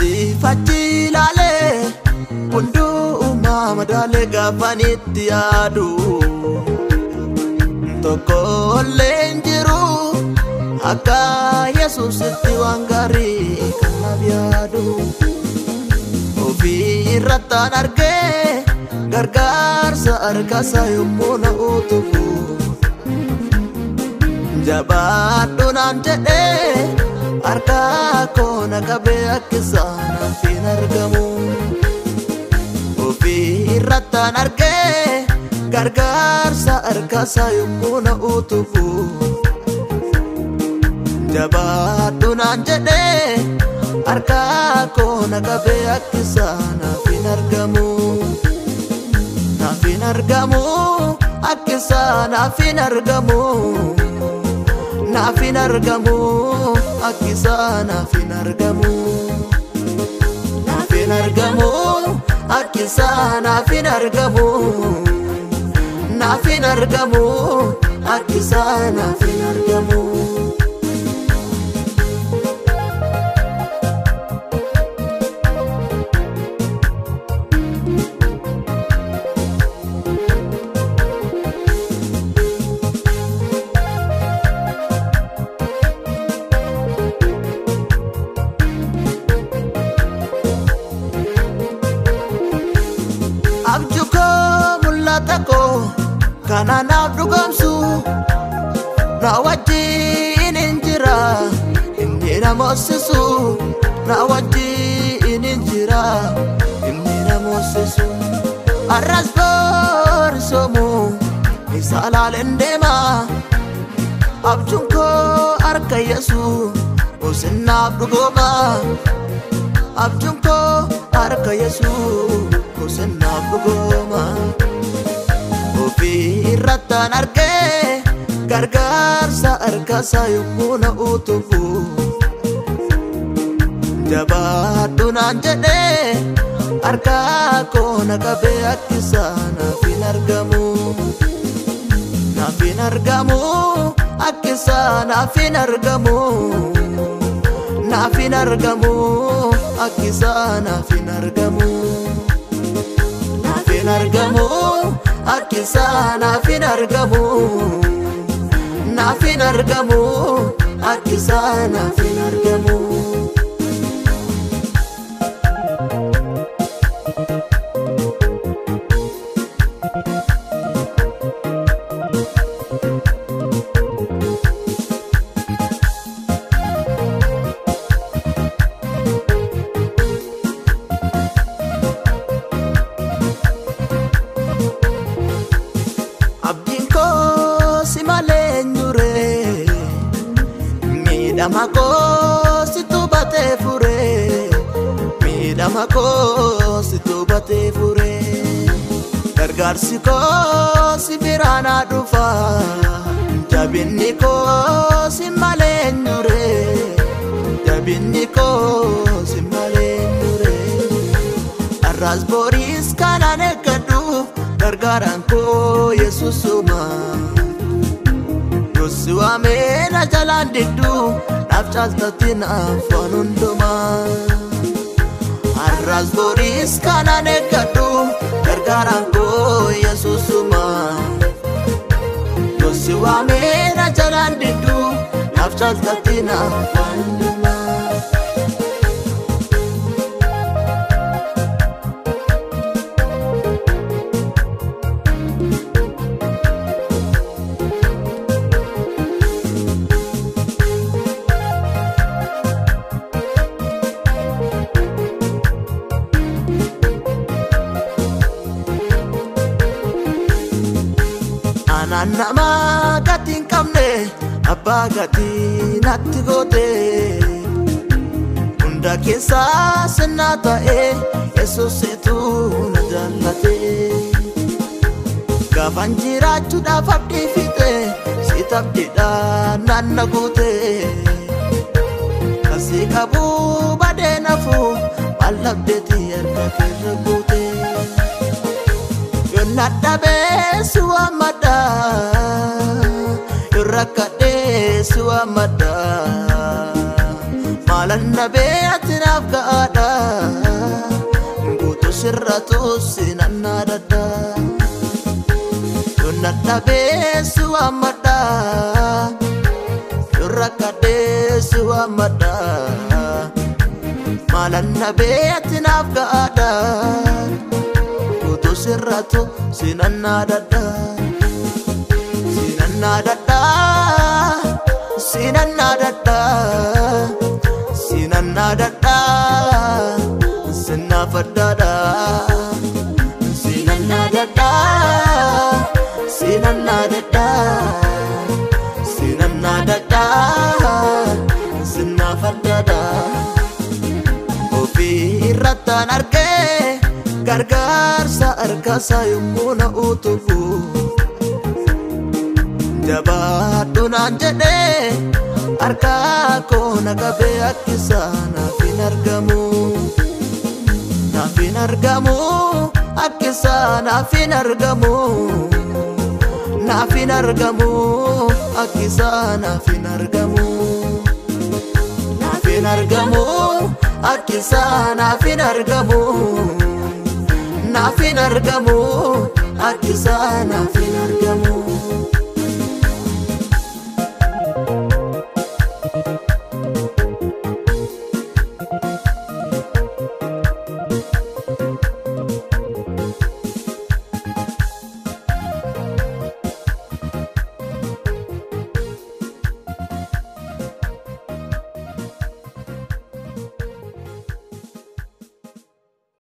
Asifachi lale Pundu madale gafanitti yaadu Tokko lenjiru Akka Yesusitti waan gaarii kanaaf yaadu Ofii irrattaan argee gargaarsa harkasa yommuu na utubu Jabaadhu naan jedhee harka koo na qabee akkisaanaaf hin argamu Ofii irrattaan argee gargaarsa harkasa yommuu na utubu Jabaadhu naan jedhee harka koo na qabee akkisaanaaf hin argamu Naaf hin argamu akkisaanaaf hin argamu Naaf hin argamu akkisaanaaf hin argamu Naaf hin argamu akkisaanaaf hin argamu Naaf hin argamu akkisaanaaf hin argamu Abjuko mul'atako kana naaf dhugamsu na wajjin hin jira inni na moosisu na wajjin hin jira inni na moosisu arras boorisomu isa laaleen deema abjuko harka Yesuus osinaaf dhugooma abjuko harka Yesuus Sennaaf dhugooma Ofii irrattaan argee gargaarsa harkasa yommuu na utubu Jabaadhu naan jedhee harka koo na qabee akkisaanaaf hin argamu Naaf hin argamu akkisaanaaf hin argamu Naaf hin argamu akkisaanaaf hin argamu Naaf hin argamu akkisaanaaf hin argamu Naaf hin argamu akkisaanaaf hin argamu Miidhama koo si tubatee furee Miidhama koo si tubatee furee Gargaarsi koo si biraan haa dhufa Jabinni koo si malee eenyuree Jabinni koo si malee eenyuree Arras boriis kanaan eeggadhu gargaaraan koo Yesuusuma Yosuu'amee na jalaan diddu naaf caaltatti naaf waan hundumaa Arras boriis kanaan eeggadhu gargaaraan koo Yesuusuma Yosuu'amee na jalaan diddu naaf caaltatti naaf waan hundumaa Anaan nama gati hin qabne abbaa gati natti goote Hunda keessaa sinnaa ta'e Yesuusitu na jaallate Gaafan jiraachuudhaaf abdii fixe siit abdiidhaan naanna guute Kasii qabuu badee nafu maal abdeetii erga keerra guute Yoon nadhabee si waammadha Yoon rakkadhee si waammadha Maalan nabee ati naaf ga'aadha sirratu sinannadada Yonnadda beesu amada Yorrakade su amada Malanna beetinaf gaada Kutu sirratu sinannadada Sinannadada Sinannadada Sinannadada Sinafadada Sinannadada Sinannadada Sinannadada Sinafadada Ofi irratan arge gargaarsa argasa yommuna utufu Jabaadhu naan jedhe harkaa koo naqabee akkisa naaf hin argamu naaf hin argamu akkisa naaf hin argamu naaf hin argamu akkisa naaf hin argamu naaf hin argamu akkisa naaf hin argamu naaf hin argamu akkisa naaf hin argamu